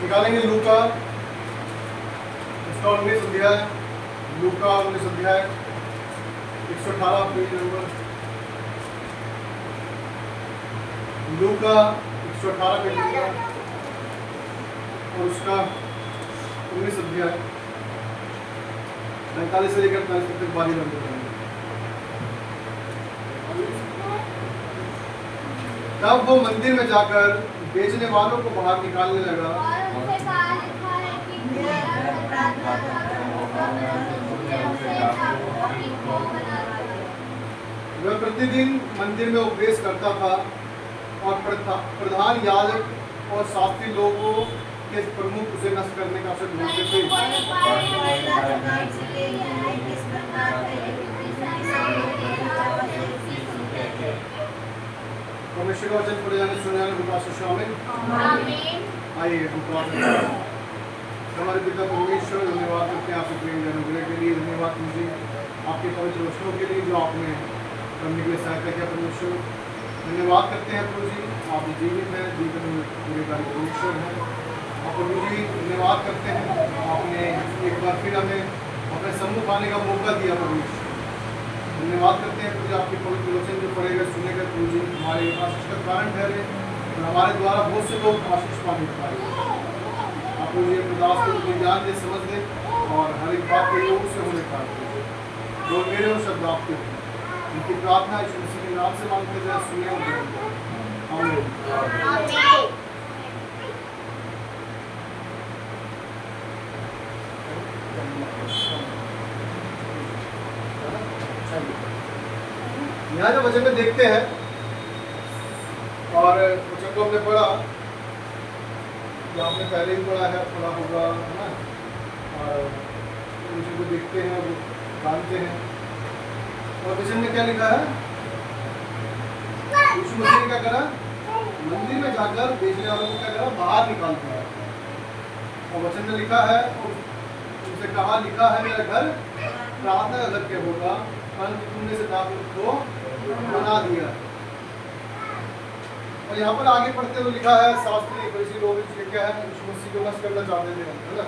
निकालेंगे लूका, इसका 19 अध्याय, लूका 19 अध्याय 118 पेज नंबर, लूका 118 पेज नंबर और उसका 19 अध्याय 45 से लेकर 45 तक 12 नंबर। तब वो मंदिर में जाकर बेचने वालों को बाहर निकालने लगा। वह प्रतिदिन मंदिर में उपदेश करता था और प्रधान याजक और शास्त्री लोगों के प्रमुख उसे नष्ट करने का अवसर ढूंढते थे। परमेश्वर का वचन पढ़े जाने सुनने वाले विकास से शामिल। आइए हम प्रार्थना करें। हमारे पिता परमेश्वर, धन्यवाद करते हैं आपके प्रेम अनुग्रह के लिए, धन्यवाद मुझे आपके पवित्र वचनों के लिए जो आपने करने के लिए सहायता किया। परमेश्वर धन्यवाद करते हैं प्रभु जी, आप जीवित हैं, जीवन में पूरे कार्य परमेश्वर है। और प्रभु जी धन्यवाद करते हैं, आपने एक बार फिर हमें अपने सम्मुख आने का मौका दिया। परमेश्वर धन्यवाद करते हैं प्रभु, आपके पवित्र वचन जो पढ़ेगा सुनेगा प्रभु जी हमारे आशीष का कारण ठहरे और हमारे द्वारा बहुत से लोग आशीष पाने पाए। आप मुझे प्रदास को ज्ञान दे, समझ दे और हर एक बात के योग से होने पाए जो मेरे और शब्द आपके उनकी प्रार्थना यीशु मसीह के नाम से मांगते हैं, सुने और दें। आमीन। यहाँ जो वचन में देखते हैं और वचन को हमने पढ़ा, जो आपने पहले ही पढ़ा होगा, है ना, और वचन को देखते हैं और जानते हैं। और वचन में क्या लिखा है? यीशु मसीह ने क्या करा? मंदिर में जाकर बेचने वालों को क्या करा? बाहर निकाल दिया। और वचन में लिखा है, उनसे कहा, लिखा है मेरा घर प्रार्थना का घर क्या होगा, परंतु तुमने से दाखिल को बना दिया। और यहाँ पर आगे पढ़ते हुए लिखा है, शास्त्री फरीसी लोग क्या है, यीशु मसीह को नष्ट करना चाहते थे, है ना।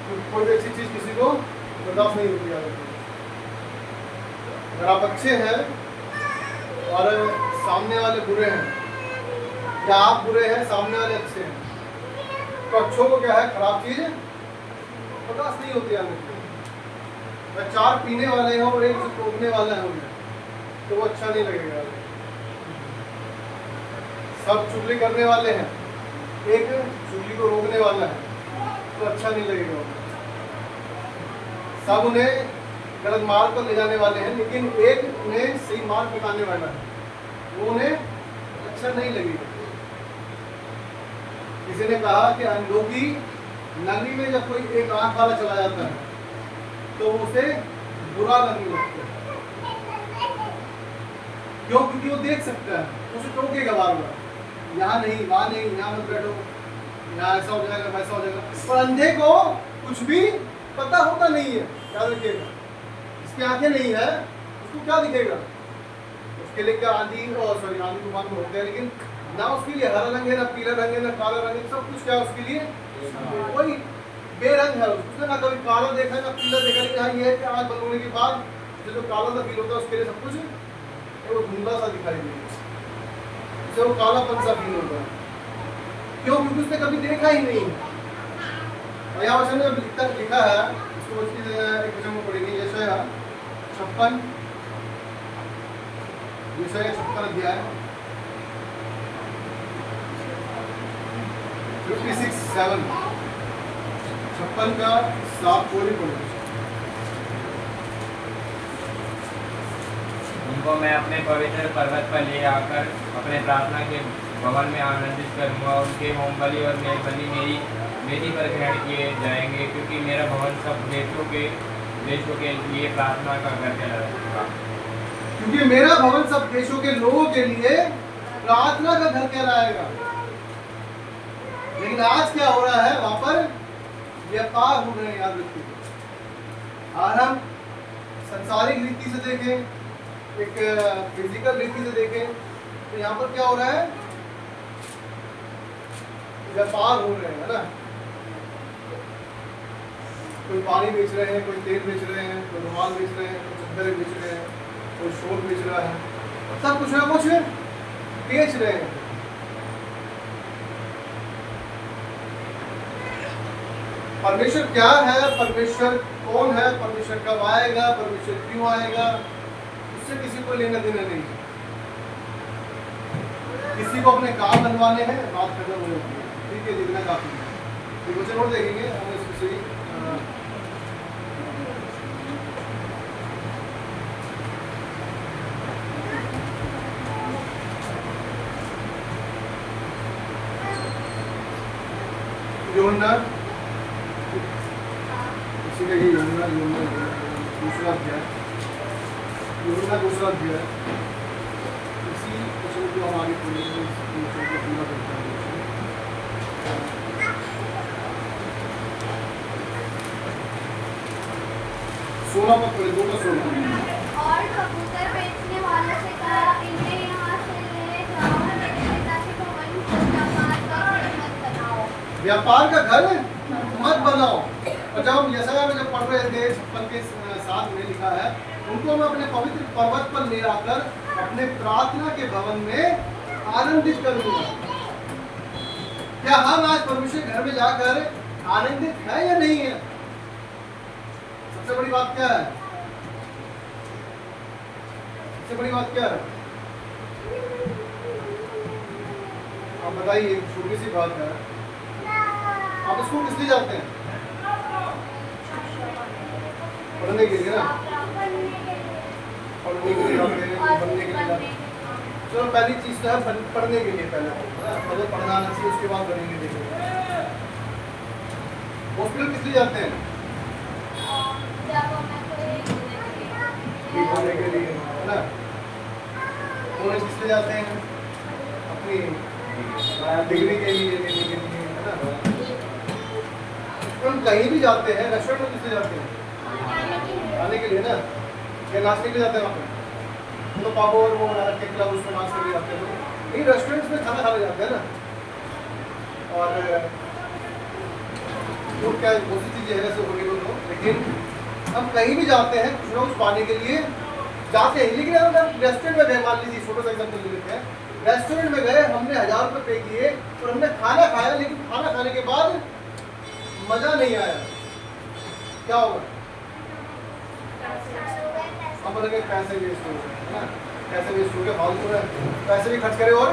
तो कोई भी अच्छी चीज किसी को बर्दाश्त नहीं होती है। अगर आप अच्छे हैं और सामने वाले बुरे हैं, या आप बुरे हैं सामने वाले अच्छे हैं, तो अच्छों को क्या है, खराब चीज बर्दाश्त नहीं होती है। चार पीने वाले हैं और एक से टोकने वाला है तो वो अच्छा नहीं लगेगा। सब चुगली करने वाले हैं, एक चुगली को रोकने वाला है तो अच्छा नहीं लगेगा। सब उन्हें गलत मार्ग पर ले जाने वाले हैं, लेकिन एक उन्हें सही मार्ग बताने वाला है, वो उन्हें अच्छा नहीं लगेगा। किसी ने कहा कि अंधों की नगरी में जब कोई एक आंख वाला चला जाता है तो उसे बुरा लगने लगता है। क्यों? क्योंकि वो देख सकता है, उसे टोकेगा बार बार, यहाँ नहीं, वहाँ नहीं, यहाँ मत बैठो, यहाँ ऐसा हो जाएगा, वैसा हो जाएगा। पर अंधे को कुछ भी पता होता नहीं है, क्या दिखेगा? इसकी आंखें नहीं है, उसको क्या दिखेगा? उसके लिए क्या आंधी आंधी तूफान में होते हैं, लेकिन ना उसके लिए हरा रंग है, ना पीला रंग है, ना काला रंग है, सब कुछ क्या है उसके लिए वही बेरंग है। उसने ना कभी काला देखा है ना पीला देखा, लेकिन हाँ ये है कि आँख बंद होने के बाद जो काला सा फील होता है उसके लिए सब कुछ वो धुंधला सा दिखाई देगा, उसे वो कालापन सा फील होता है। क्यों? क्योंकि उसने कभी देखा ही नहीं। और यहाँ वचन में लिखा है, इसको एक वचन में पढ़ेंगे, यशायाह 56 अध्याय 56:7 56 का 7 पूरी पढ़ेंगे। उनको मैं अपने पवित्र पर्वत पर ले आकर अपने प्रार्थना के भवन में आनंदित करूंगा। उनके होमबलि और मेलबलि मेरी वेदी पर ग्रहण किए जाएंगे, क्योंकि मेरा भवन सब देशों के लिए प्रार्थना का घर कहलाएगा। क्योंकि मेरा भवन सब देशों के लोगों के लिए प्रार्थना का घर कहलाएगा। लेकिन आज क्या हो रहा है? वहां पर व्यापार हो रहे हैं। याद रखिए, आज हम संसारिक रीति से देखें, एक फिजिकल रीति से देखें तो यहाँ पर क्या हो रहा है, व्यापार हो रहे हैं, है ना। कोई पानी बेच रहे हैं, कोई तेल बेच रहे हैं, कोई रुमाल बेच रहे हैं, कोई चद्दरें बेच रहे हैं, कोई शोर बेच रहा है, सब कुछ ना कुछ बेच रहे हैं। परमेश्वर क्या है, परमेश्वर कौन है, परमेश्वर कब आएगा, परमेश्वर क्यों आएगा, उससे किसी को लेना देना नहीं है। किसी को अपने काम बनवाने हैं, बात करना वो होती है, ठीक है, जितना काफी है। तो वचन और देखेंगे हम इससे यूहन्ना, इसी का ये यूहन्ना दूसरा अध्याय, यूहन्ना दूसरा अध्याय, इसी वचन को हम आगे पढ़ेंगे, इस वचन को पूरा करते हैं। 16 पद पढ़े, 2 का 16। और कबूतर बेचने वालों से कहा, इन्हें यहाँ से ले जाओ, मेरे पिता के भवन को व्यापार का घर मत बनाओ। और जब हम यशायाह में जब पढ़ रहे थे 56 के 7 में लिखा है, उनको मैं अपने पवित्र पर्वत पर ले आकर अपने प्रार्थना के भवन में आनंदित करूंगा। क्या हम आज परमेश्वर घर में जाकर आनंदित है या नहीं है? सबसे बड़ी बात क्या है? सबसे बड़ी बात क्या है? आप बताइए, एक छोटी सी बात है। आप स्कूल किस लिए जाते हैं? पढ़ने के लिए ना, पढ़ने के लिए जाते हैं, बनने के लिए जाते हैं। चलो पहली चीज तो है पढ़ने के लिए, पहले मतलब पढ़ना आना चाहिए, उसके बाद बनेंगे। देखो हॉस्पिटल किस लिए जाते हैं? पढ़ने के लिए, है ना। कॉलेज किस लिए जाते हैं? अपनी डिग्री के लिए, लेने के लिए, है ना। हम कहीं भी जाते हैं, रेस्टोरेंट में किस लिए जाते हैं? खाने के लिए ना, या नाश्ते के लिए जाते हैं वहाँ पे, तो पापा और वो के क्लब उसमें नाश्ते के लिए जाते हैं। नहीं, रेस्टोरेंट्स में खाना खाने जाते हैं ना। और वो क्या बहुत सी चीज़ें हैं वैसे होने को, लेकिन हम कहीं भी जाते हैं कुछ ना कुछ पाने के लिए जाते हैं। लेकिन अगर रेस्टोरेंट में गए, मान लीजिए छोटा सा एग्जाम्पल ले लेते हैं, रेस्टोरेंट में गए, हमने 1000 रुपये पे किए और हमने खाना खाया, लेकिन खाना खाने के बाद मजा नहीं आया, क्या होगा? हम बोलेंगे पैसे वेस्ट हो गए, है ना, पैसे वेस्ट हो गए, फालतू है, पैसे भी खर्च करे और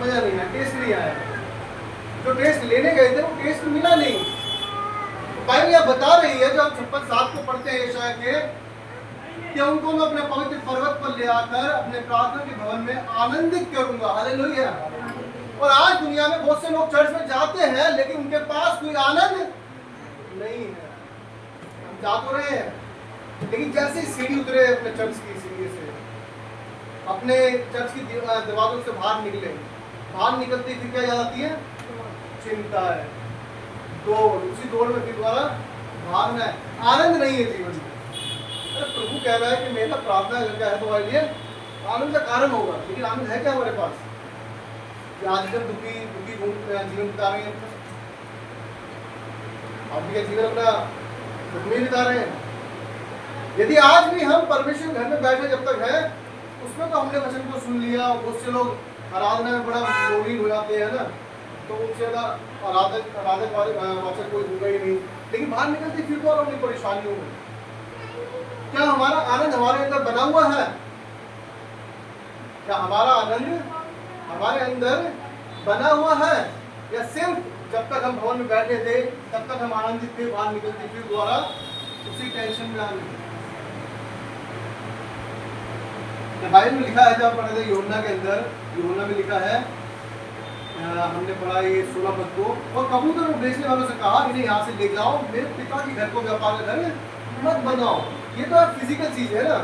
मजा नहीं आया, टेस्ट नहीं आया। जो टेस्ट लेने गए थे वो टेस्ट मिला नहीं। बाइबल यह बता रही है, जो हम 56:7 को पढ़ते हैं यशायाह के, कि उनको मैं अपने पवित्र पर्वत पर ले आकर अपने प्रार्थना के भवन में आनंदित करूंगा। हालेलुया। और आज दुनिया में बहुत से लोग चर्च में जाते हैं, लेकिन उनके पास कोई आनंद नहीं है। हम जा तो रहे हैं, लेकिन जैसे ही सीढ़ी उतरे अपने चर्च की सीढ़ी से, अपने चर्च की दरवाजों से बाहर निकले, बाहर निकलते फिर क्या याद आती है? चिंता है, दौड़, उसी दौड़ में फिर दोबारा भागना है। आनंद नहीं है जीवन में। अरे प्रभु कह रहा है कि मेरा प्रार्थना क्या है तुम्हारे लिए आनंद का कारण होगा, लेकिन आनंद है क्या हमारे पास? आज जब दुखी जीवन बिता रहे हैं, आप भी जीवन अपना दुख में बिता रहे हैं। यदि आज भी हम परमेश्वर घर में बैठे जब तक है, उसमें तो हमने वचन को सुन लिया। बहुत से लोग आराधना में बड़ा लोरीन हो जाते हैं ना, तो उनसे ज़्यादा आराधक वाचक कोई होगा ही नहीं, लेकिन बाहर निकलते फिर तो और अपनी परेशानियों में। क्या हमारा आनंद हमारे अंदर बना हुआ है? क्या हमारा आनंद हमारे अंदर बना हुआ है, या सिर्फ जब तक हम भवन में बैठे थे तब तक हम आनंदित थे, बाहर निकलते फिर दोबारा उसी टेंशन में आने? बाइबल में लिखा है, जब पढ़े थे यूहन्ना के अंदर, यूहन्ना में लिखा है, हमने पढ़ा ये 16 पद को, और कबूतर बेचने वालों से कहा, इन्हें यहाँ से ले जाओ, मेरे पिता के घर को व्यापार का घर मत बनाओ। ये तो फिजिकल चीज है ना,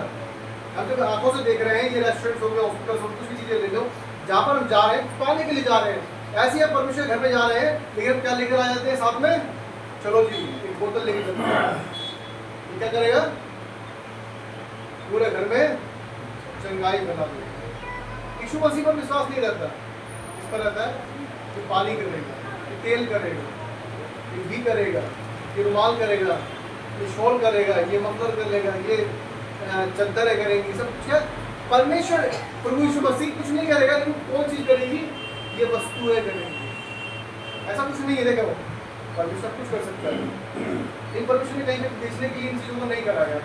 हम जब आंखों से देख रहे हैं, ये रेस्टोरेंट हो गया, हॉस्पिटल हो, कुछ भी चीजें ले लो, जहाँ पर हम जा रहे हैं पाने के लिए जा रहे हैं। ऐसे ही हम परमेश्वर घर में जा रहे हैं, लेकिन क्या लेकर आ जाते हैं साथ में? चलो जी एक बोतल लेके चलते हैं। क्या करेगा? पूरे घर में चंगाई फैला देगा। यीशु मसीह पर विश्वास नहीं रहता, इस पर रहता है कि पानी करेगा, कि तेल करेगा, ये घी करेगा, ये रुमाल करेगा, ये शॉल करेगा, ये मफलर करेगा, ये चद्दरें करेंगी, सब कुछ है। परमेश्वर प्रभु यीशु मसीह कुछ नहीं करेगा, लेकिन कौन चीज़ करेगी? ये वस्तुएं करेंगी। ऐसा कुछ नहीं है, देखो परमेश्वर कुछ कर सकता है, लेकिन परमेश्वर ने कहीं पे बेचने के लिए इन चीज़ों को नहीं कराया।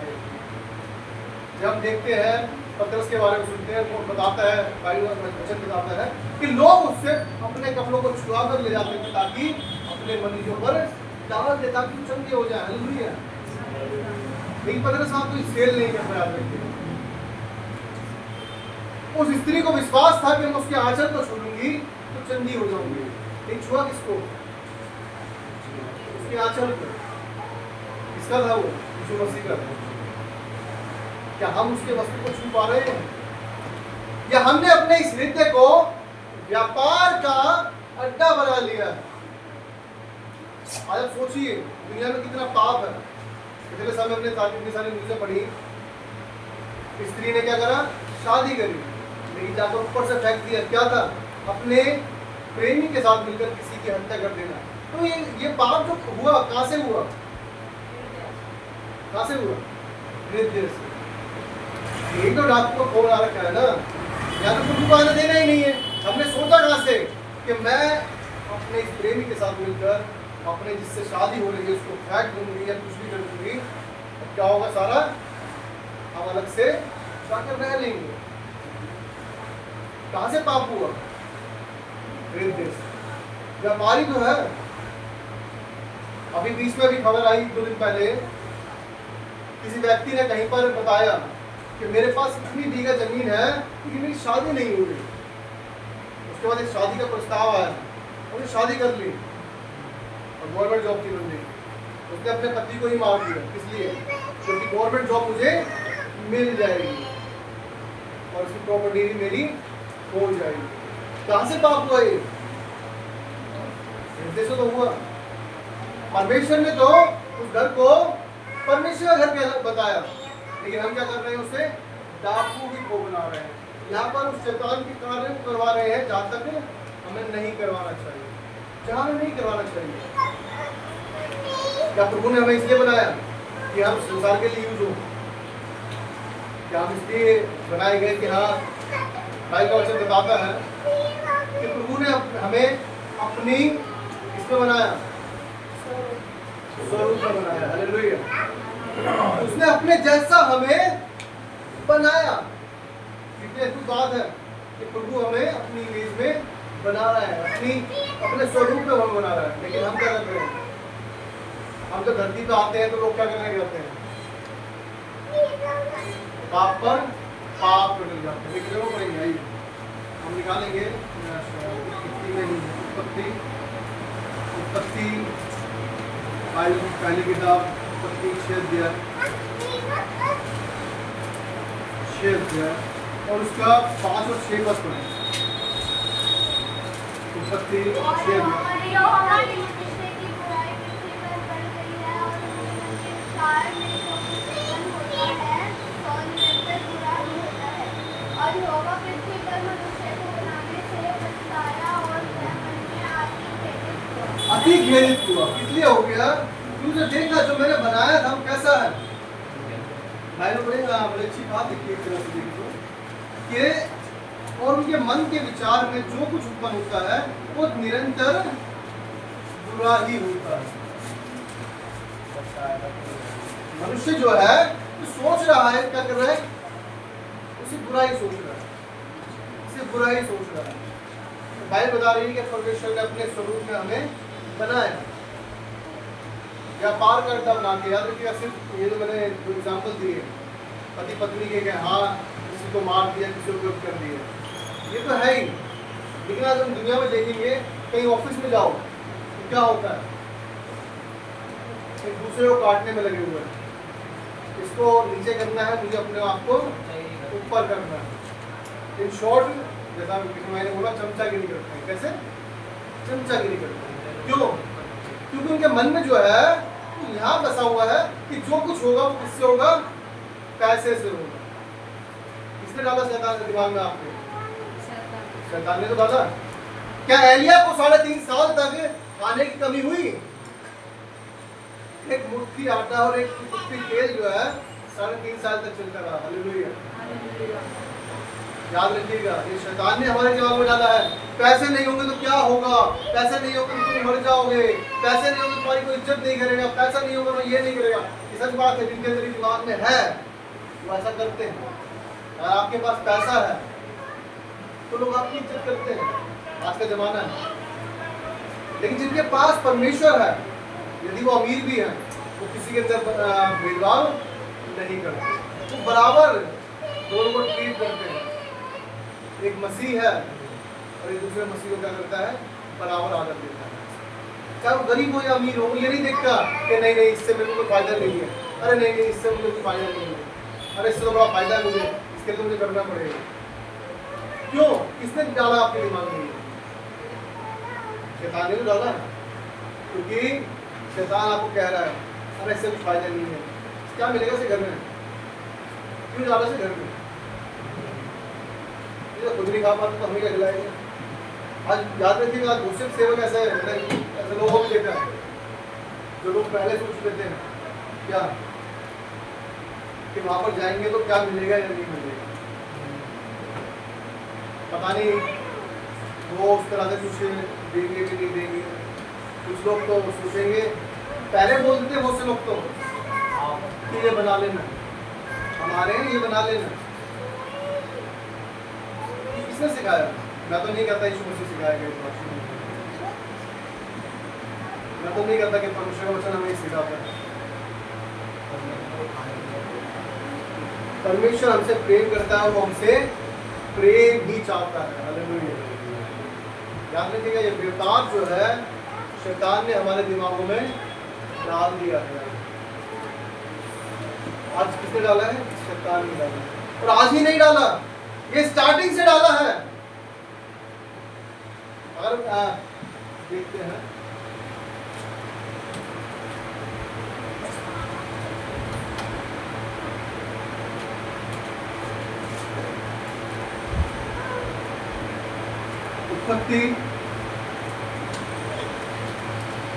जब हम देखते हैं पतरस के बारे में सुनते हैं, वो बताता है, बाइबल में वचन बताता है कि लोग उससे अपने कपड़ों को छुआ कर ले जाते थे ताकि अपने मरीजों पर डाल दे, ताकि चंगे हो जाए। हालेलुया। लेकिन पतरस वहाँ कोई सेल नहीं कर रहा था। उस स्त्री को विश्वास था कि मैं उसके आंचल को छूलूंगी तो चंगी हो जाऊंगी। लेकिन छुआ किसको? उसके आंचल को। किसका था वो? यीशु मसीह का। क्या हम उसके वस्त्र को छू पा रहे हैं, या हमने अपने इस हृदय को व्यापार का अड्डा बना लिया? आज आप सोचिए दुनिया में कितना पाप है। पिछले समय हमने कितनी सारी न्यूज़ें पढ़ी, स्त्री ने क्या करा? शादी करी, लेकिन जाकर ऊपर से फेंक दिया। क्या था? अपने प्रेमी के साथ मिलकर किसी की हत्या कर देना। तो ये पाप जो हुआ, कहाँ से हुआ? कहाँ से हुआ? हृदय से। यही तो डाकू का फोन आ रखा है ना, या तो प्रभु को आने देना ही नहीं है। हमने सोचा कहाँ से कि मैं अपने इस प्रेमी के साथ मिलकर अपने जिससे शादी हो रही है उसको फेंक दूंगी या कुछ भी कर दूंगी, तो क्या होगा? सारा हम अलग से जाकर रह लेंगे। कहाँ से पाप हुआ? हृदय से। व्यापारी तो है। अभी बीच में भी खबर आई 2 दिन पहले, किसी व्यक्ति ने कहीं पर बताया कि मेरे पास इतनी बीघा जमीन है कि मेरी शादी नहीं हो रही। उसके बाद एक शादी का प्रस्ताव आया, उन्होंने शादी कर ली और गवर्नमेंट जॉब की बन गई। उसने अपने पति को ही मार दिया। किस लिए? क्योंकि गवर्नमेंट जॉब मुझे मिल जाएगी और उसकी प्रॉपर्टी भी मेरी हो जाएगी। कहाँ से पाप हुआ? ये हृदय से तो हुआ। परमेश्वर ने तो उस घर को परमेश्वर का घर बताया, लेकिन हम क्या कर रहे हैं? उसे डाकू भी को बना रहे हैं। यहाँ पर उस शैतान के कार्य को करवा रहे हैं जहाँ तक हमें नहीं करवाना चाहिए, जहाँ हमें नहीं करवाना चाहिए। क्या प्रभु ने हमें इसलिए बनाया कि हम संसार के लिए यूज हो? क्या हम इसलिए बनाए गए कि हाँ, बाइबल का वचन बताता है कि प्रभु ने हमें अपनी इसमें बनाया, स्वरूप में बनाया। हालेलुया। उसने अपने जैसा हमें बनाया। कितनी अद्भुत बात है कि प्रभु हमें अपनी इमेज में बना रहा है, अपने स्वरूप में हम बना रहा है। लेकिन हम क्या करते हैं? हम जब धरती पे आते हैं तो लोग क्या करने लगते हैं? पाप पर पाप करने जाते हैं। लेकिन जरूर पड़ेंगे, आइए हम निकालेंगे उत्पत्ति पहली किताब उत्पत्ति 6 अध्याय और उसका 5 और 6 पद पढ़ें। उत्पत्ति 6 अध्याय। अति खेदित हुआ। इसलिए हो गया क्योंकि देखा जो मैंने बनाया था वो कैसा है। मैंने बड़ी अच्छी बात लिखी एक तरह से देखो कि और उनके मन के विचार में जो कुछ उत्पन्न होता है वो निरंतर बुरा ही होता है। मनुष्य जो है तो सोच रहा है, क्या कर रहा है? उसे बुरा ही सोच रहा है, उसे बुरा ही सोच रहा है। बाइबल बता रही है कि परमेश्वर ने अपने स्वरूप में हमें बनाया। व्यापार का अड्डा बना के, याद रखिएगा, सिर्फ ये जो मैंने एग्जाम्पल दिए पति पत्नी के हाँ किसी को मार दिया, किसी को कर दिया, ये तो है ही। लेकिन आज हम दुनिया में देखेंगे, कहीं ऑफिस में जाओ तो क्या होता है? एक दूसरे को काटने में लगे हुए हैं। इसको नीचे करना है, मुझे अपने आप को ऊपर करना है। इन शॉर्ट, जैसा मैंने बोला, चमचागिरी करते हैं। कैसे? चमचागिरी करते हैं। क्यों? क्योंकि उनके मन में जो है वो यहाँ बसा हुआ है कि जो कुछ होगा वो किससे होगा? पैसे से होगा। किसने डाला शैतान के दिमाग में? आपने। शैतान ने तो डाला। क्या एलिया को 3.5 साल तक खाने की कमी हुई? एक मुट्ठी आटा और एक मुट्ठी तेल जो है 3.5 साल तक चलता रहा। हालेलुया। याद रखिएगा, ये शैतान ने हमारे दिमाग में डाला है। पैसे नहीं होंगे तो क्या होगा, पैसे नहीं होंगे तो तुम मर जाओगे, पैसे नहीं होंगे तो तुम्हारी कोई इज्जत नहीं करेगा, पैसा नहीं होगा तो ये नहीं करेगा। ये सच बात है, जिनके तेरे दिमाग में है वो ऐसा करते हैं। अगर आपके पास पैसा है तो लोग आपकी इज्जत करते हैं, आज का जमाना है। लेकिन जिनके पास परमेश्वर है, यदि वो अमीर भी है, वो किसी के अंदर भेदभाव नहीं करते, वो बराबर दोनों को ट्रीट करते हैं। एक मसीह है और एक दूसरे मसीह को क्या करता है, बराबर आदर देता है। चाहे वो गरीब हो या अमीर हो, वो ये नहीं देखता कि नहीं नहीं इससे मेरे को कोई फायदा नहीं है, अरे नहीं नहीं इससे मुझे कोई फायदा नहीं है, अरे इससे तो बड़ा फायदा है मुझे, इसके लिए तो मुझे करना पड़ेगा। क्यों? किसने डाला आपके दिमाग में? शैतान ने तो डाला, क्योंकि शैतान आपको कह रहा है अरे इससे कुछ फायदा नहीं है, क्या मिलेगा इसे घर में, क्यों डाला इसे घर में, ये खुद नहीं खा पाते तो हमें क्या खिलाएगा। आज याद रखिएगा, आज घोषित सेवक ऐसे लोगों को भी देखा है जो लोग पहले सोच लेते हैं क्या कि वहां पर जाएंगे तो क्या मिलेगा या नहीं मिलेगा, पता नहीं वो उस तरह से कुछ देंगे कि नहीं देंगे। कुछ लोग तो सोचेंगे, पहले बोलते हैं बहुत से लोग तो कि ये बना लेना, हमारे ये बना लेना। किसने सिखाया? मैं तो नहीं कहता यीशु मसीह सिखाया गया, मैं तो नहीं कहता कि परमेश्वर का वचन हमें सिखाता है। परमेश्वर हमसे प्रेम करता है, वो हमसे प्रेम भी चाहता है। हालेलुया। याद रखिएगा, ये बेताब जो है शैतान ने हमारे दिमागों में डाल दिया है। आज किसने डाला है? शैतान ने डाला है। और आज ही नहीं डाला, ये स्टार्टिंग से डाला है। और देखते हैं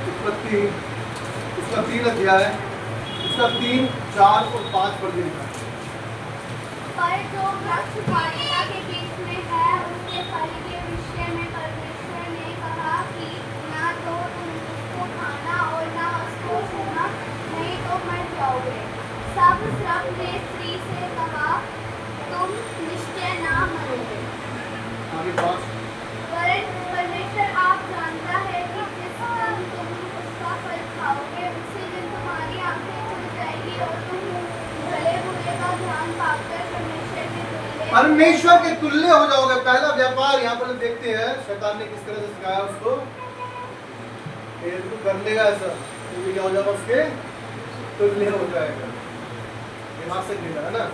उत्पत्ति उसका 3 अध्याय, उसका 3, 4 और 5 पढ़ लिखा है। पर जो वृक्ष काटिका के बीच में है, उसके फल के विषय में परमेश्वर ने कहा कि ना तो तुम उसको खाना और ना उसको छूना, नहीं तो मर जाओगे। सब सर्प ने स्त्री से कहा, तुम निश्चय ना मरोगे। आगे 5। परमेश्वर आप जानता है कि जिस दिन तुम उसका फल खाओगे, उसी दिन तुम्हारी आंखें खुल जाएगी और तुम भले बुरे का ध्यान पाकर परमेश्वर के तुल्य हो जाओगे। पहला व्यापार यहाँ पर देखते हैं शैतान ने किस तरह से सिखाया उसको, तू कर लेगा ऐसा तो क्या हो जाएगा, उसके तुल्य हो जाएगा। दिमाग से खेला है ना,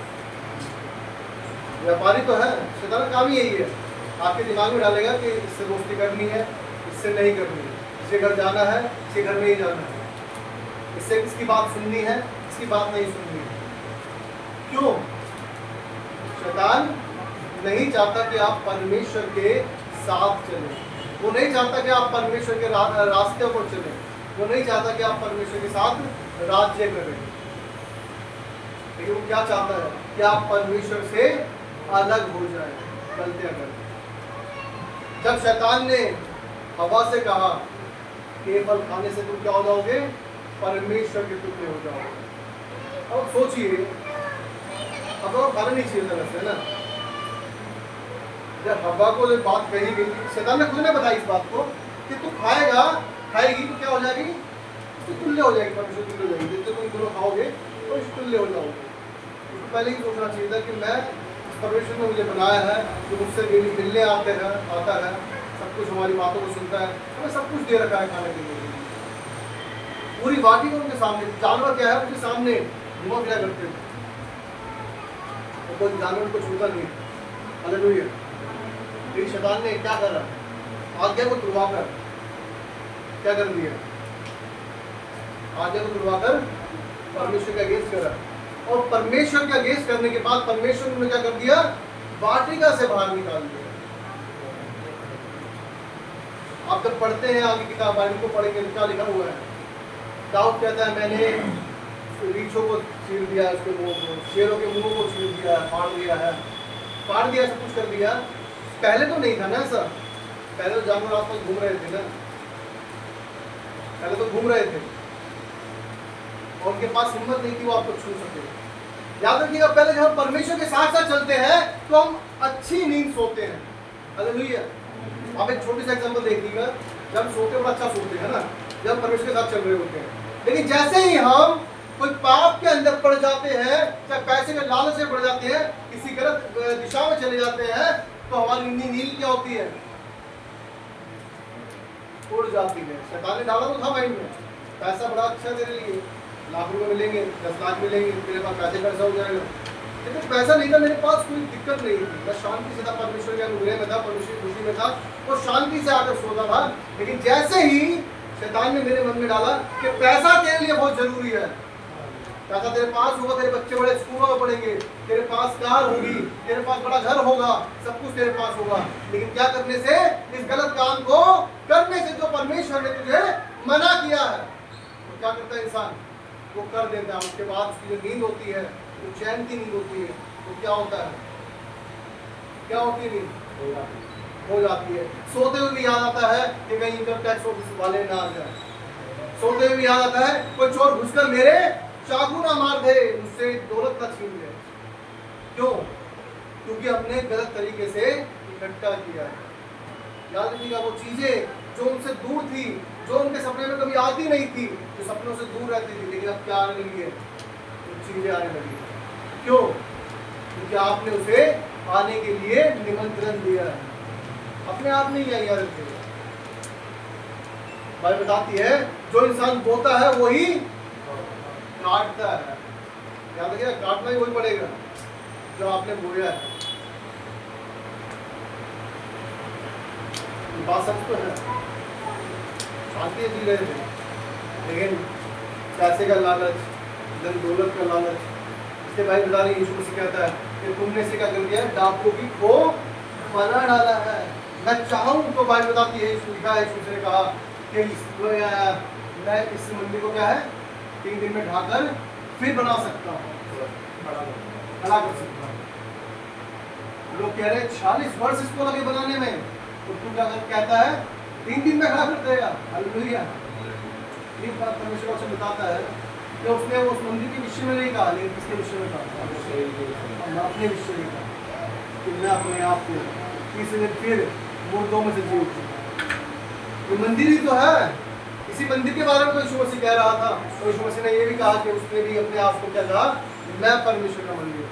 व्यापारी तो है शैतान का काम ही यही है, आपके दिमाग में डालेगा कि इससे दोस्ती करनी है, इससे नहीं करनी है, इसके घर जाना है, इसके घर नहीं जाना है, इससे इसकी बात सुननी है, इसकी बात नहीं सुननी है। क्यों? शैतान नहीं चाहता कि आप परमेश्वर के साथ चलें, वो नहीं चाहता कि आप परमेश्वर के रास्ते पर चलें, वो नहीं चाहता कि आप परमेश्वर के साथ राज्य करें। लेकिन वो क्या चाहता है कि आप परमेश्वर से अलग हो जाए, गलतियां करें। जब शैतान ने हवा से कहा कि ये फल खाने से तुम क्या हो जाओगे, परमेश्वर के तुल्य हो जाओगे। अब सोचिए, अब तो खाना नहीं चाहिए था वैसे, है ना। जब हवा को जो बात कही गई, शैतान ने खुद ने बताई इस बात को कि तू खाएगी तो क्या हो जाएगी, तो तुल्य हो जाएगी, परमेश्वर तुल्य हो जाएगी। जब तुम दोनों खाओगे तो इस तुल्य हो जाओगे। उसको पहले ही सोचना चाहिए था कि मैं परमेश्वर ने मुझे बनाया है, जो मुझसे मिलने आता है, सब कुछ हमारी बातों को सुनता है, हमें सब कुछ दे रखा है खाने के लिए। पूरी वाटी को उनके सामने, जानवर क्या है उनके सामने घुमा फिरा करते थे, कोई जानवर को छूता नहीं। हालेलुया। लेकिन शैतान ने क्या करा, आज्ञा को तुड़वाकर क्या कर दिया, आज्ञा को तुड़वाकर परमेश्वर का अगेंस्ट करा। और परमेश्वर के अगेंस्ट करने के बाद परमेश्वर ने क्या कर दिया, वाटिका से बाहर निकाल दिया। आप जब पढ़ते हैं आगे किताब बाइबल को पढ़ेंगे तो क्या लिखा हुआ है? दाऊद कहता है मैंने रीछों को चीर दिया, उसके मुंह को, शेरों के मुंह को चीर दिया, फाड़ दिया, सब कुछ कर दिया। पहले तो नहीं था ना ऐसा, पहले तो जानवर आसपास घूम रहे थे ना, पहले तो घूम रहे थे और उनके पास हिम्मत नहीं थी वो आपको छू सके। याद रखिएगा, पहले जब हम परमेश्वर के साथ साथ चलते हैं तो हम अच्छी नींद सोते हैं। हालेलुया। आप एक छोटी सा एग्जांपल देखिएगा, जब हम सोते हैं बड़ा अच्छा सोते हैं ना, जब परमेश्वर के साथ चल रहे होते हैं। लेकिन जैसे ही हम कोई पाप के अंदर पड़ जाते हैं, चाहे पैसे के लालच में पड़ जाते हैं, किसी गलत दिशा में चले जाते हैं, तो हमारी नींद क्या होती है? उड़ जाती है। शैतान ने डाला तो था माइंड में, पैसा बड़ा अच्छा तेरे लिए, लाख रुपए मिलेंगे, 10 लाख मिलेंगे, तेरे पास पैसे पैसा हो जाएगा। लेकिन पैसा नहीं था मेरे पास, कोई दिक्कत नहीं थी, मैं शांति से था, परमेश्वर के अनुग्रह में था, परमेश्वर की खुशी में था और शांति से आकर सोता था। लेकिन जैसे ही शैतान ने मेरे मन में डाला कि पैसा तेरे लिए बहुत जरूरी है, पैसा तेरे पास होगा, तेरे बच्चे बड़े स्कूलों में पढ़ेंगे, तेरे पास कार होगी, तेरे पास बड़ा घर होगा, सब कुछ तेरे पास होगा। लेकिन क्या करने से? इस गलत काम को करने से जो परमेश्वर ने तुझे मना किया है, तो क्या करता है इंसान? वो कर देता है। उसके बाद उसकी जो नींद होती है, जो चैन की नींद होती है, तो क्या होता है? क्या होती है? नींद हो जाती है। सोते हुए भी याद आता है कि कहीं इनकम टैक्स ऑफिस वाले ना आ जाए, सोते हुए भी याद आता है कोई चोर घुसकर मेरे चाकू ना मार दे, मुझसे दौलत ना छीन ले। क्यों? क्योंकि हमने गलत तरीके से इकट्ठा किया है। याद रखिएगा, वो चीजें जो उनसे दूर थी, जो उनके सपने में कभी आती नहीं थी, जो सपनों से दूर रहती थी, लेकिन अब क्या आने लगी है? वो चीजें आने लगी। क्यों? क्योंकि आपने उसे आने के लिए निमंत्रण दिया है, अपने आप नहीं आई। याद रखिएगा, बाइबल बताती है जो इंसान बोता है वही काटता है। याद रखिएगा, काटना ही वही पड़ेगा जो आपने बोया है। बात सच तो है, शांति जी रहे थे, लेकिन पैसे का लालच, धन दौलत का लालच, इसके भाई बता रही यीशु मसीह कहता है कि तुमने से क्या कर दिया? डाकुओं की खो बना डाला है। मैं चाहूँ तो भाई बताती है, लिखा है, यीशु ने कहा कि मैं इस मंदिर को क्या है 3 दिन में ढाकर फिर बना सकता हूँ, खड़ा कर सकता हूँ। लोग कह रहे हैं 40 वर्ष इसको लगे बनाने में, तो तू क्या कहता है 3 दिन में खड़ा कर देगा? हालेलुया। ये बात परमेश्वर से बताता है कि उसने उस मंदिर के विषय में नहीं कहा, लेकिन किसके विषय में कहा? अपने विषय में कहा कि मैं अपने आप को तीसरे दिन फिर मुर्दों में से जी उठूंगा। ये मंदिर ही तो है, इसी मंदिर के बारे में तो यीशु मसीह कह रहा था। तो यीशु मसीह ने ये भी कहा कि उसने भी अपने आप को क्या कहा? मैं परमेश्वर का मंदिर हूं।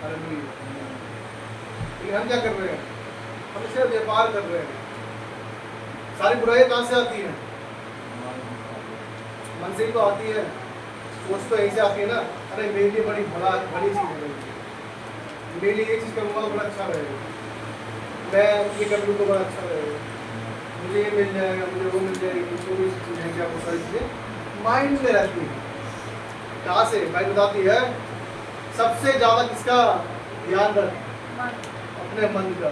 हालेलुया। लेकिन हम क्या कर रहे हैं? हम इसे व्यापार कर रहे हैं। सारी बुराई कहाँ से आती है? मन से ही तो आती है, सोच तो यहीं से आती है ना। अरे मेरे लिए बड़ी चीज है, मेरे लिए ये चीज करूँगा तो बड़ा अच्छा रहेगा, मैं ये कर लूँ तो बड़ा अच्छा रहेगा, मुझे ये मिल जाएगा, मुझे वो मिल जाएगी, जो भी चीज़ें हैं, आपको सारी चीज़ें माइंड में रहती है। कहाँ से? भाई बताती है सबसे ज़्यादा किसका ध्यान रख? अपने मन का।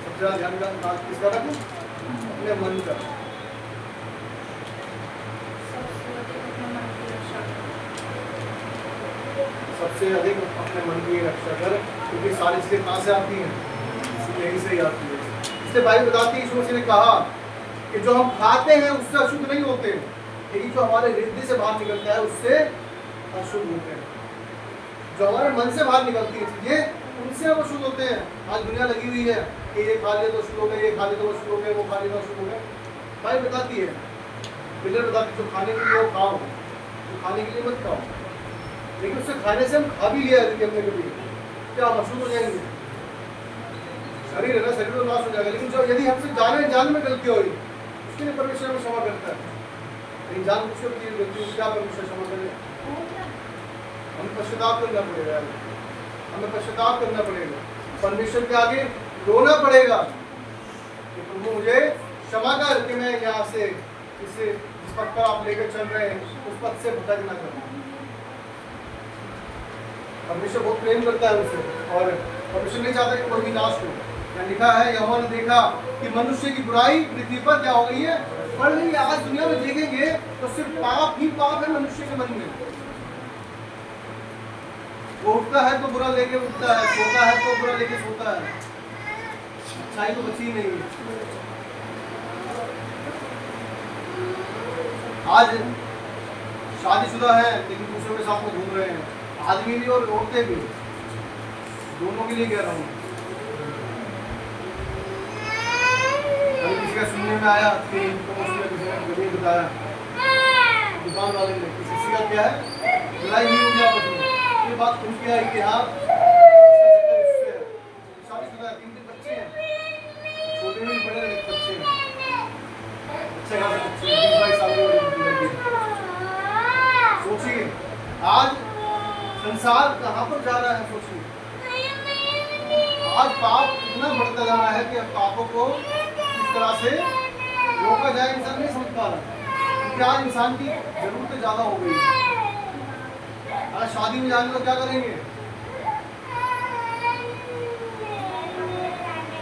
सबसे ज़्यादा ध्यान किसका रख? अपने मन का। सबसे अधिक अपने मन की रक्षा कर, क्योंकि सारी चीज़ें कहाँ से आती हैं? यहीं से ही आती है। इसलिए बाइबल बताती है, यीशु मसीह ने कहा कि जो हम खाते हैं उससे अशुद्ध नहीं होते, लेकिन जो हमारे हृदय से बाहर निकलता है उससे अशुद्ध होते हैं। जो हमारे मन से बाहर निकलती है चीजें, उनसे हम अशुद्ध होते हैं। आज दुनिया लगी हुई है कि ये खा ले तो अशुद्ध हो गए, ये खा ले तो अशुद्ध हो गए, वो खा ले तो अशुद्ध हो गए। बाइबल बताती है, बिल्कुल बताती है, जो खाने के लिए वो खाओ, तो खाने के लिए मत खाओ। लेकिन उससे खाने से हम खा भी लिया है हमने कभी, क्या हम अशुद्ध हो जाएंगे? शरीर है ना, शरीर तो नाश हो जाएगा। लेकिन जो यदि हमसे जान में गलती हुई, उसके लिए परमेश्वर हमें क्षमा करता है। लेकिन जान बुझ कर की गलती क्या परमेश्वर क्षमा करेगा? हमें पश्चाताप करना पड़ेगा, हमें पश्चाताप करना पड़ेगा, परमेश्वर के आगे रोना पड़ेगा कि प्रभु मुझे क्षमा कर कि मैं यहाँ से जिस पथ पर आप लेकर चल रहे हैं उस पथ से भटक ना करूँ। परमेश्वर बहुत प्रेम करता है उसे, और परमेश्वर नहीं चाहता कि कोई भी नाश हो। क्या लिखा है, यहोवा ने देखा कि मनुष्य की बुराई पृथ्वी पर क्या हो गई है, बढ़ गई है। आज दुनिया में देखेंगे तो सिर्फ पाप ही पाप है मनुष्य के मन में। वो उठता है तो बुरा लेके उठता है, सोता है तो बुरा लेके सोता है, अच्छाई तो बची ही नहीं है। आज शादीशुदा है लेकिन दूसरों के साथ में घूम रहे हैं, आदमी भी और औरतें भी, दोनों के लिए कह रहा हूँ। अभी किसी का सुनने में आया कि तो उसने किसी ने मुझे बताया, दुकान वाले ने किसी का क्या है लड़ाई नहीं हुई आपस में, ये बात पूछ के आई कि हाँ शादीशुदा है, 3 बच्चे हैं, छोटे नहीं बड़े बच्चे हैं, अच्छे खासे बच्चे हैं, 20-22 साल के लड़के। सोचिए आज संसार कहाँ पर जा रहा है, सोचिए आज पाप इतना बढ़ता जा रहा है कि अब पापों को इस तरह से रोका जाए इंसान नहीं समझ पा रहा, क्योंकि आज इंसान की जरूरतें ज्यादा हो गई है। आज शादी में जाने तो क्या करेंगे,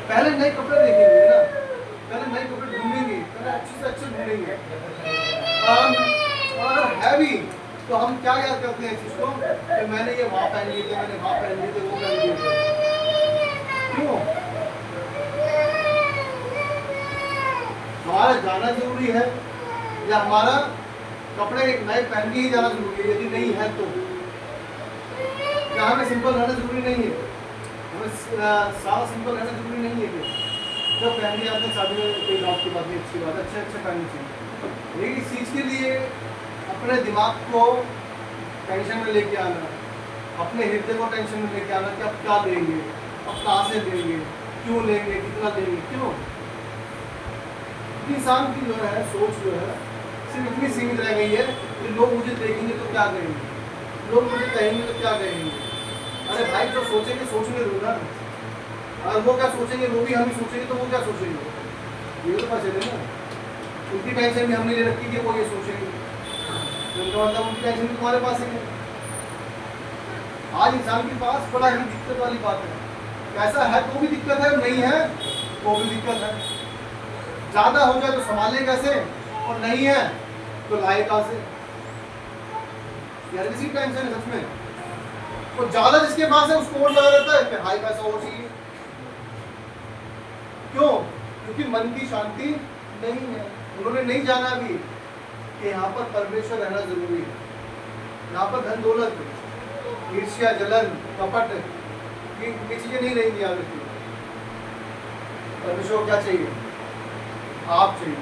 पहले नए कपड़े देखेंगे ना, पहले नए कपड़े ढूंढेंगे, पहले अच्छे से अच्छे ढूंढेंगे, और अगर है भी तो हम क्या याद करते हैं इस चीज को कि मैंने ये वहाँ पहन लिए थे, मैंने वहाँ पहन लिए थे, वो पहन लिए थे। क्यों? हमारा जाना जरूरी है या हमारा कपड़े नए पहन के ही जाना जरूरी है? यदि नहीं है तो क्या हमें सिंपल रहना जरूरी नहीं है? हमें सारा सिंपल रहना जरूरी नहीं है कि जब पहन के जाते हैं शादी में, कोई बात की बात नहीं, अच्छी बात, अच्छे अच्छे पहननी चाहिए। लेकिन इस चीज़ के लिए अपने दिमाग को टेंशन में लेके आना, अपने हृदय को टेंशन में लेके आना कि अब क्या लेंगे, अब कहाँ से लेंगे, क्यों लेंगे, कितना लेंगे, क्यों? इंसान की जो है सोच जो है सिर्फ इतनी सीमित रह गई है कि लोग मुझे देखेंगे तो क्या कहेंगे, लोग मुझे कहेंगे तो क्या कहेंगे। अरे भाई जो सोचेंगे सोचने दो ना, अगर वो क्या सोचेंगे वो भी हम ही सोचेंगे तो वो क्या सोचेंगे, ये तो पता चले ना। उनकी टेंशन भी हमने ले रखी कि वो ये सोचेंगे, उनका मतलब उनकी टेंशन भी तुम्हारे पास ही है। आज इंसान के पास बड़ा ही दिक्कत वाली बात है, पैसा है तो भी दिक्कत है, नहीं है वो भी दिक्कत है। ज्यादा हो जाए तो संभाले कैसे, और नहीं है तो लाए कहाँ से, यार किसी टेंशन है सच में। और ज्यादा जिसके पास है उसको और लगा रहता है कि हाई पैसा और चाहिए, क्यों? क्योंकि मन की शांति नहीं है। उन्होंने नहीं जाना अभी कि यहाँ पर परमेश्वर रहना जरूरी है। यहाँ पर धन दौलत, ईर्ष्या, जलन, कपट, ये चीजें नहीं रहेंगी याद रखिए। परमेश्वर को क्या चाहिए? आप चाहिए,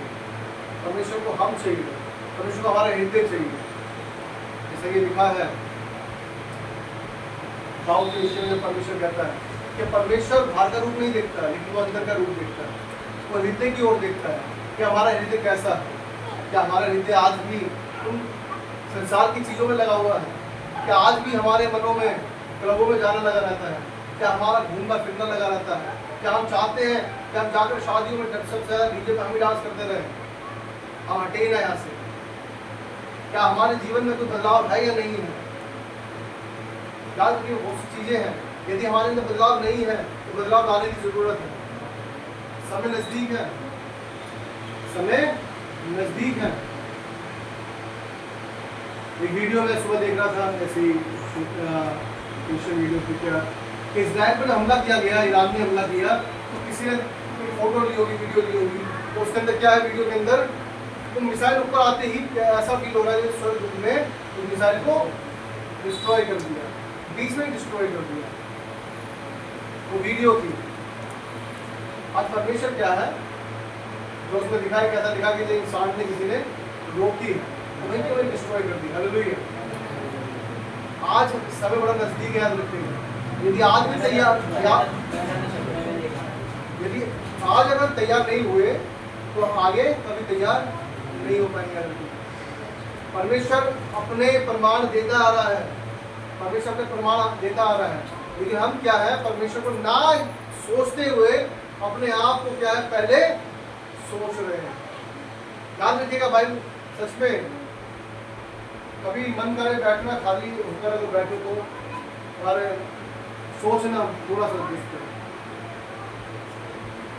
परमेश्वर को हम चाहिए, परमेश्वर को हमारा हृदय चाहिए। जैसा ये लिखा है दाऊद के विषय में, परमेश्वर कहता है कि परमेश्वर बाहर का रूप नहीं देखता लेकिन वो अंदर का रूप देखता है, वो हृदय की ओर देखता है कि हमारा हृदय कैसा है। क्या हमारा हृदय आज भी उन संसार की चीज़ों में लगा हुआ है? क्या आज भी हमारे मनों में क्लबों में जाना लगा रहता है? क्या हमारा घूमना फिरना लगा रहता है? क्या हम चाहते हैं कि हम जाकर शादियों में सबसे ज़्यादा डीजे पर हम ही डांस करते रहे, हम हटे ना यहाँ से? क्या हमारे जीवन में कोई बदलाव है या नहीं है? याद रखिए बहुत सी चीज़ें हैं, यदि हमारे अंदर बदलाव नहीं है तो बदलाव लाने की ज़रूरत है। समय नज़दीक है, समय नज़दीक है। एक वीडियो में सुबह देख रहा था, ऐसी सोशल वीडियो कि इजराइल पर हमला किया गया, ईरान ने हमला किया, तो किसी ने कोई फोटो ली होगी, वीडियो ली होगी, तो उसके अंदर क्या है, वीडियो के अंदर तो मिसाइल ऊपर आते ही ऐसा फील हो रहा है स्वर्ग ने उस मिसाइल को डिस्ट्रॉय कर दिया, बीच में डिस्ट्रॉय कर दिया। वो वीडियो थी। आज परमेश्वर क्या है जो उसमें दिखाया, कैसा दिखा कि इंसान ने किसी ने रोकी वहीं के वहीं डिस्ट्रॉय कर दी। हालेलुया। आज समय बड़ा नजदीक है, याद रखिएगा। यदि आज भी तैयार, यदि आज अगर तैयार नहीं हुए तो हम आगे कभी तैयार नहीं हो पाएंगे। परमेश्वर अपने प्रमाण देता आ रहा है, परमेश्वर अपने प्रमाण देता आ रहा है, लेकिन हम क्या है, परमेश्वर को ना सोचते हुए अपने आप को क्या है पहले सोच रहे हैं। याद रखिएगा भाई, सच में कभी मन करे बैठना खाली होकर तो बैठो, तो और सोचना थोड़ा सा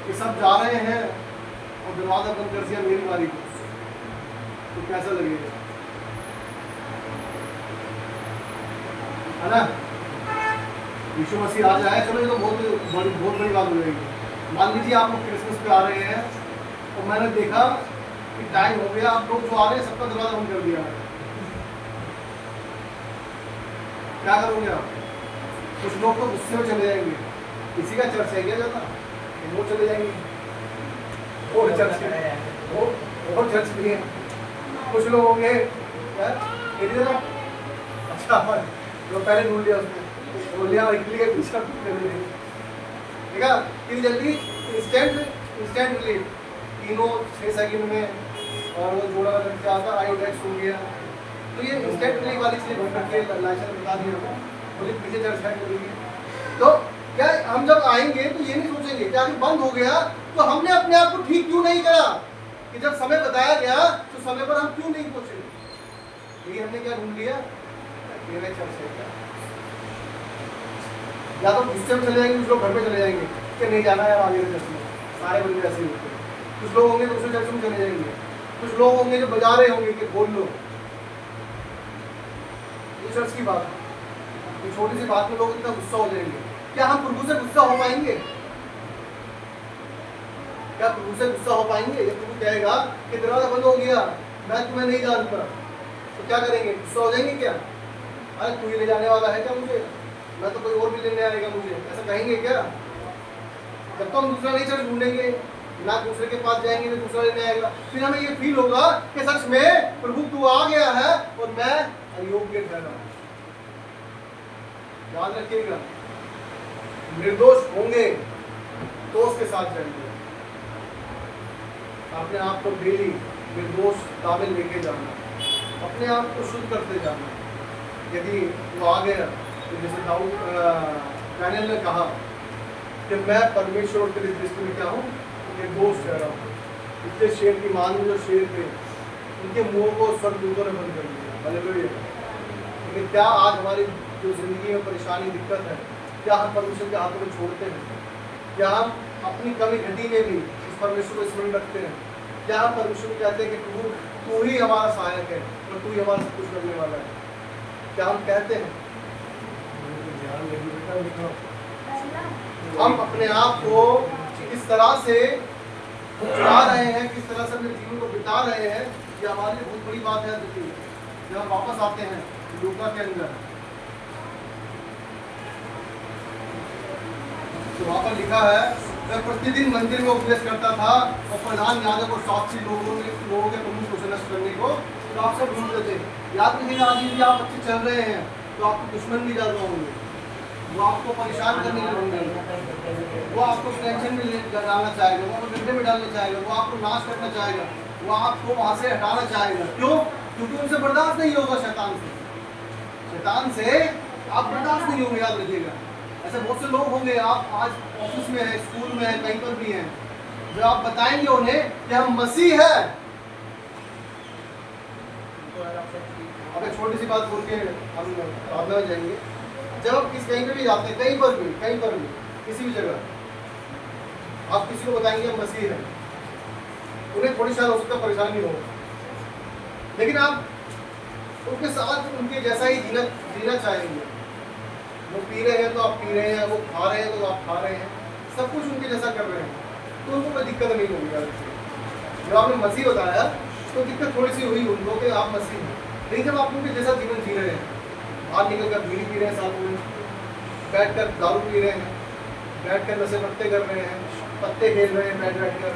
कि सब जा रहे हैं और दरवाजा बंद कर दिया मेरी बारी को, तो कैसा लगेगा, है ना? यीशु मसीह आ जाए, चलो ये तो बहुत बड़ी बात हो जाएगी। मान लीजिए आप लोग क्रिसमस पे आ रहे हैं और मैंने देखा कि टाइम हो गया, आप लोग जो आ रहे हैं सबका दरवाजा बंद कर दिया है, क्या करोगे आप? कुछ लोग तो गुस्से में चले जाएंगे, किसी का चर्च है क्या जाता, वो चले जाएंगे और चर्च और चर्च भी है। कुछ लोग होंगे अच्छा तो पहले ढूंढ लिया उसने, ढूंढ लिया और इटली के पीछे ठीक है, इतनी जल्दी इंस्टेंट रिलीफ, तीनों 6 सेकंड में, और वो जोड़ा करके आता आयोडेक्स हो गया। तो ये इंस्टेंट रिलीफ वाली चीज़ ढूंढ करके लाइसेंस बता दिया मुझे पीछे चर्च है करेंगे। तो क्या हम जब आएंगे तो ये नहीं सोचेंगे क्या बंद हो गया तो हमने अपने आप को ठीक क्यों नहीं करा, कि जब समय बताया गया तो समय पर हम क्यों नहीं पहुंचे। ये हमने क्या ढूंढ लिया, मेरा चर्च है क्या, या तो गुस्से में चले जाएंगे, कुछ लोग घर में चले जाएंगे कि नहीं जाना है आगे चर्च में, सारे बंदे ऐसे ही होते हैं। कुछ लोग होंगे दूसरे चर्च में चले जाएंगे, कुछ लोग होंगे जो बजा रहे होंगे कि बोल लो। ये चर्च की बात है, ये छोटी सी बात में लोग इतना गुस्सा हो जाएंगे। क्या हम प्रभु से गुस्सा हो पाएंगे? क्या प्रभु से गुस्सा हो पाएंगे? जब प्रभु कहेगा कि दरवाजा बंद हो गया, मैं तुम्हें नहीं जानता, तो क्या करेंगे? गुस्सा हो जाएंगे क्या? अरे तू ही ले जाने वाला है क्या मुझे, मैं तो कोई और भी लेने आएगा मुझे, ऐसा कहेंगे क्या? जब तो हम दूसरा नहीं चर्च ढूंढेंगे, ना दूसरे के पास जाएंगे, ना दूसरा लेने आएगा, फिर हमें ये फील होगा कि सच में प्रभु तू आ गया है और मैं अयोग्य ठहरा। याद रखिएगा, निर्दोष होंगे तो उसके साथ जाएंगे। अपने आप को डेली निर्दोष दावे लेके जाना, अपने आप को शुद्ध करते जाना। यदि वो आ गया तो जैसे दानियल ने कहा कि मैं परमेश्वर के दृष्टि में क्या हूँ, निर्दोष ठहरा हूँ। इसलिए शेर की मान जो शेर थे उनके मुंह को स्वर्गदूतों ने बंद कर दिया। हालेलुया। लेकिन क्या आज हमारी जो जिंदगी में परेशानी दिक्कत है, क्या हम परमेश्वर के हाथों में छोड़ते हैं? क्या हम अपनी कमी घटी में भी इस परमेश्वर को स्मरण रखते हैं? क्या हम परमेश्वर को कहते हैं कि प्रभु तू ही हमारा सहायक है और तू ही हमारा सब कुछ करने वाला है? क्या हम कहते हैं? हम अपने आप को किस तरह से चला रहे हैं, किस तरह से अपने जीवन को बिता रहे हैं, ये हमारे लिए बहुत बड़ी बात है। देखिए जब हम वापस आते हैं लूका के अंदर, तो वहाँ पर लिखा है, मैं प्रतिदिन मंदिर में उपदेश करता था और प्रधान याजक और साक्षी लोगों के प्रमुख को नष्ट करने को तो आप सब ढूंढते थे। याद रखिएगा, आज यदि आप अच्छे चल रहे हैं तो आपको दुश्मन भी ज़्यादा होंगे, वो आपको परेशान करने के होंगे, वो आपको टेंशन में डालना चाहेगा, वो आपको गड्ढे में डालना चाहेगा, वो आपको नाश करना चाहेगा, वो आपको वहाँ से हटाना चाहेगा। क्यों? क्योंकि उनसे बर्दाश्त नहीं होगा। शैतान से आप बर्दाश्त नहीं होंगे। याद रखिएगा, ऐसे बहुत से लोग होंगे, आप आज ऑफिस में है, स्कूल में है, कहीं पर भी हैं, जब आप बताएंगे उन्हें कि हम मसीह है। अब एक छोटी सी बात बोल के हम प्रार्थना में जाएंगे। जब आप कहीं पर भी जाते हैं, कहीं पर भी किसी भी जगह आप किसी को बताएंगे हम मसीह है, उन्हें थोड़ी शायद हो सकता परेशानी हो, लेकिन आप उनके साथ उनके जैसा ही जीना चाहेंगे। वो पी रहे हैं तो आप पी रहे हैं, वो खा रहे हैं तो आप खा रहे हैं, सब कुछ उनके जैसा कर रहे हैं, तो उनको कोई दिक्कत नहीं होगी। जब आपने मसीह बताया तो दिक्कत थोड़ी सी हुई उनको कि आप मसीह हैं, लेकिन जब आप उनके जैसा जीवन जी रहे हैं, बाहर निकल कर बीड़ी पी रहे हैं, साथ में बैठ कर दारू पी रहे हैं, बैठ कर नशे पत्ते कर रहे हैं, पत्ते खेल रहे हैं बैठ कर,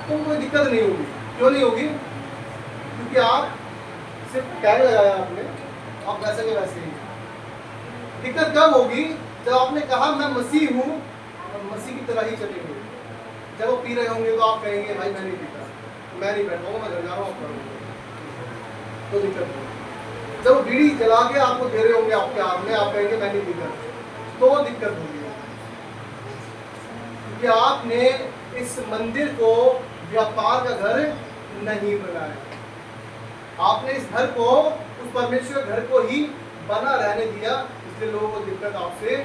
तो कोई दिक्कत नहीं होगी। क्यों नहीं होगी? क्योंकि आप सिर्फ टैग लगाया आपने, आप वैसे के वैसे ही। दिक्कत कब होगी? जब आपने कहा मैं मसीह हूँ और मसीह की तरह ही चलेंगे। जब वो पी रहे होंगे तो आप कहेंगे भाई मैं नहीं पीता, मैं नहीं बैठा हूँ, मैं घर जा रहा हूँ, तो दिक्कत होगी। जब वो बीड़ी जला के आपको दे रहे होंगे आपके हाथ में, आप कहेंगे मैं नहीं पीता, तो दिक्कत होगी। क्योंकि आपने इस मंदिर को व्यापार का घर नहीं बनाया, आपने इस घर को उस परमेश्वर घर को ही बना रहने दिया, इसलिए लोगों को दिक्कत आपसे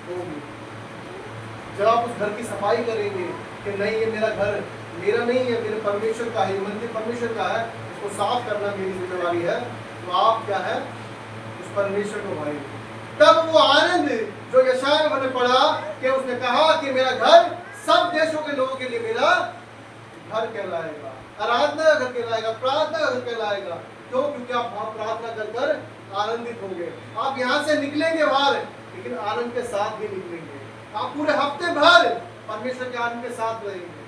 होगी। जब आप उस घर की सफाई करेंगे कि नहीं ये मेरा घर मेरा नहीं है, मेरे परमेश्वर का है, ये मंदिर परमेश्वर का है, इसको साफ करना मेरी जिम्मेवारी है, तो आप क्या है उस परमेश्वर को भाएंगे। तब वो आनंद जो यशायाह में हमने पढ़ा कि उसने कहा कि मेरा घर सब देशों के लोगों के लिए मेरा घर कहलाएगा, आराधना का घर कहलाएगा, प्रार्थना का घर कहलाएगा। क्यों? क्योंकि आप वहां प्रार्थना कर कर आनंदित होंगे। आप यहाँ से निकलेंगे बाहर, लेकिन आनंद के साथ भी निकलेंगे। आप पूरे हफ्ते भर परमेश्वर के आनंद के साथ रहेंगे।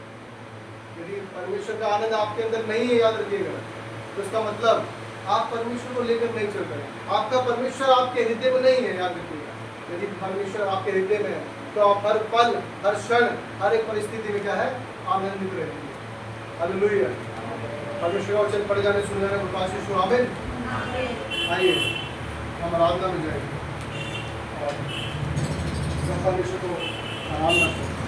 यदि परमेश्वर का आनंद आपके अंदर नहीं है, याद रखिएगा, तो इसका मतलब आप परमेश्वर को लेकर नहीं चल रहे, आपका परमेश्वर आपके हृदय में नहीं है। याद रखिएगा, यदि परमेश्वर आपके हृदय में है तो आप हर पल, हर क्षण, हर एक परिस्थिति में क्या है आनंदित रहेंगे। हालेलुया। परमेश्वर का वचन पढ़ जाने सुन जाने को आशीष हो। आमीन। आइए हम आराधना में जाएंगे और परमेश्वर को आराधना करें।